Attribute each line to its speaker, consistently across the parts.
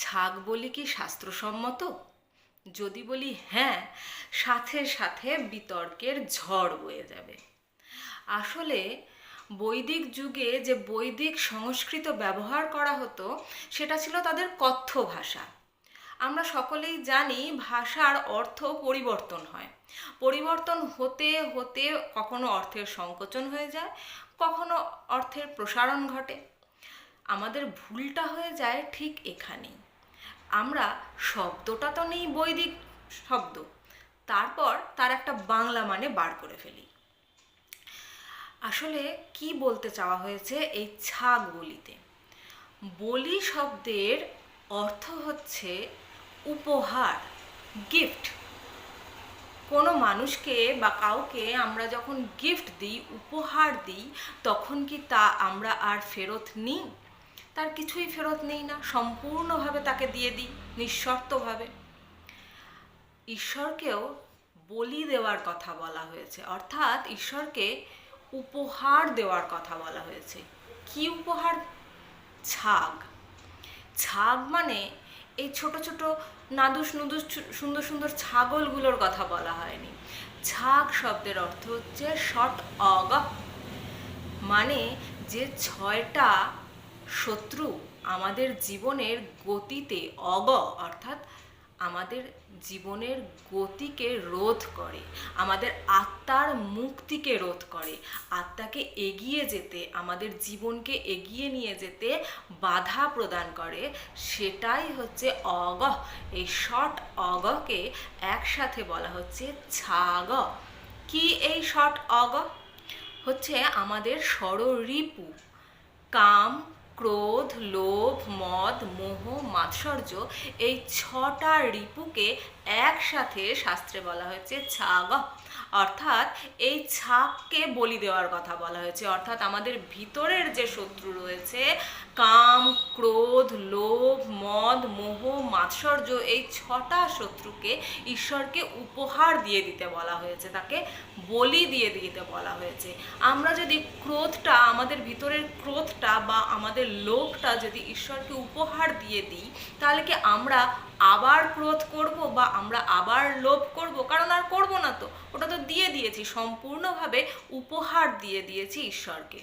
Speaker 1: ছাগ বলি কি শাস্ত্রসম্মত? যদি বলি হ্যাঁ, সাথে সাথে বিতর্কের ঝড় বয়ে যাবে। আসলে বৈদিক যুগে যে বৈদিক সংস্কৃত ব্যবহার করা হতো সেটা ছিল তাদের কথ্য ভাষা। আমরা সকলেই জানি ভাষার অর্থ পরিবর্তন হয়। পরিবর্তন হতে হতে কখনো অর্থের সংকোচন হয়ে যায়, কখনো অর্থের প্রসারণ ঘটে। আমাদের ভুলটা হয়ে যায় ঠিক এখানেই। আমরা শব্দটা তো নেই বৈদিক শব্দ, তারপর তার একটা বাংলা মানে বার করে ফেলি। আসলে কি বলতে চাওয়া হয়েছে এই ছাগ বলিতে? বলি শব্দের অর্থ হচ্ছে উপহার, গিফট। কোনো মানুষকে বা কাউকে আমরা যখন গিফট দিই, উপহার দিই, তখন কি তা আমরা আর ফেরত নিই? তার কিছুই ফেরত নেই না, সম্পূর্ণভাবে তাকে দিয়ে দিই নিঃশর্তভাবে। ঈশ্বরকেও বলি দেওয়ার কথা বলা হয়েছে, অর্থাৎ ঈশ্বরকে উপহার দেওয়ার কথা বলা হয়েছে। কি উপহার? ছাগ। ছাগ মানে এই ছোট ছোট নাদুস নুদুস সুন্দর সুন্দর ছাগলগুলোর কথা বলা হয়নি। ছাগ শব্দের অর্থ হচ্ছে ষট অগ, মানে যে 6টা শত্রু আমাদের জীবনের গতিতে অগ অর্থাৎ আমাদের জীবনের গতিকে রোধ করে, আমাদের আত্মার মুক্তিকে রোধ করে, আত্মাকে এগিয়ে যেতে, আমাদের জীবনকে এগিয়ে নিয়ে যেতে বাধা প্রদান করে, সেটাই হচ্ছে অগ। এই ষট অগকে একসাথে বলা হচ্ছে ছাগ। কি এই ষট অগ? হচ্ছে আমাদের ষড়রিপু, কাম, ক্রোধ, লোভ, মদ, মোহ, মাৎসর্য, এই 6টা রিপুকে একসাথে শাস্ত্রে বলা হয়েছে ছাগ। অর্থাৎ এই ছাগকে বলি দেওয়ার কথা বলা হয়েছে। অর্থাৎ আমাদের ভিতরের যে শত্রু রয়েছে, কাম, ক্রোধ, লোভ, মদ, মোহ, মাৎসর্য, এই 6টা শত্রুকে ঈশ্বরকে উপহার দিয়ে দিতে বলা হয়েছে, তাকে বলি দিয়ে দিতে বলা হয়েছে। আমরা যদি ক্রোধটা, আমাদের ভিতরের ক্রোধটা বা আমাদের লোভটা যদি ঈশ্বরকে উপহার দিয়ে দিই, তাহলে কি আমরা আবার ক্রোধ করব বা আমরা আবার লোভ করব? কারণ আর করব না তো, ওটা তো দিয়ে দিয়েছি, সম্পূর্ণভাবে উপহার দিয়ে দিয়েছি ঈশ্বরকে।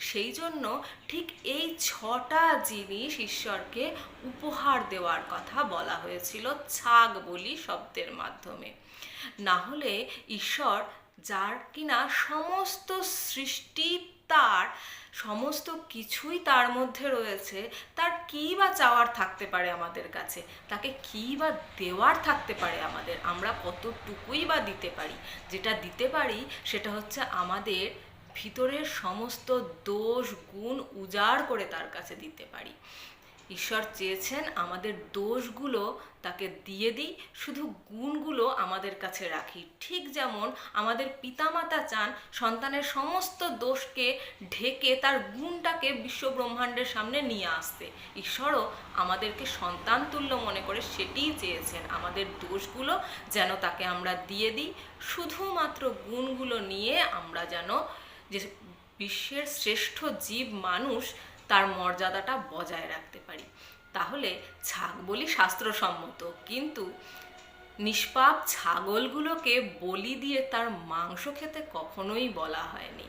Speaker 1: সেই জন্য ঠিক এই 6টা জিনিস ঈশ্বরকে উপহার দেওয়ার কথা বলা হয়েছিল ছাগ বলি শব্দের মাধ্যমে। না হলে ঈশ্বর, যার কিনা সমস্ত সৃষ্টি তার, সমস্ত কিছুই তার মধ্যে রয়েছে, তার কী বা চাওয়ার থাকতে পারে আমাদের কাছে? তাকে কী বা দেওয়ার থাকতে পারে আমাদের? আমরা কতটুকুই বা দিতে পারি? যেটা দিতে পারি সেটা হচ্ছে আমাদের ভিতরের সমস্ত দোষ গুণ উজাড় করে তার কাছে দিতে পারি। ঈশ্বর চেয়েছেন আমাদের দোষগুলো তাকে দিয়ে দিই, শুধু গুণগুলো আমাদের কাছে রাখি। ঠিক যেমন আমাদের পিতামাতা চান সন্তানের সমস্ত দোষকে ঢেকে তার গুণটাকে বিশ্ব ব্রহ্মাণ্ডের সামনে নিয়ে আসতে, ঈশ্বরও আমাদেরকে সন্তান তুল্য মনে করে সেটিই চেয়েছেন, আমাদের দোষগুলো যেন তাকে আমরা দিয়ে দিই, শুধুমাত্র গুণগুলো নিয়ে আমরা যেন যে বিশ্বের শ্রেষ্ঠ জীব মানুষ তার মর্যাদাটা বজায় রাখতে পারি। তাহলে ছাগ বলি শাস্ত্রসম্মত, কিন্তু নিষ্পাপ ছাগলগুলোকে বলি দিয়ে তার মাংস খেতে কখনোই বলা হয়নি।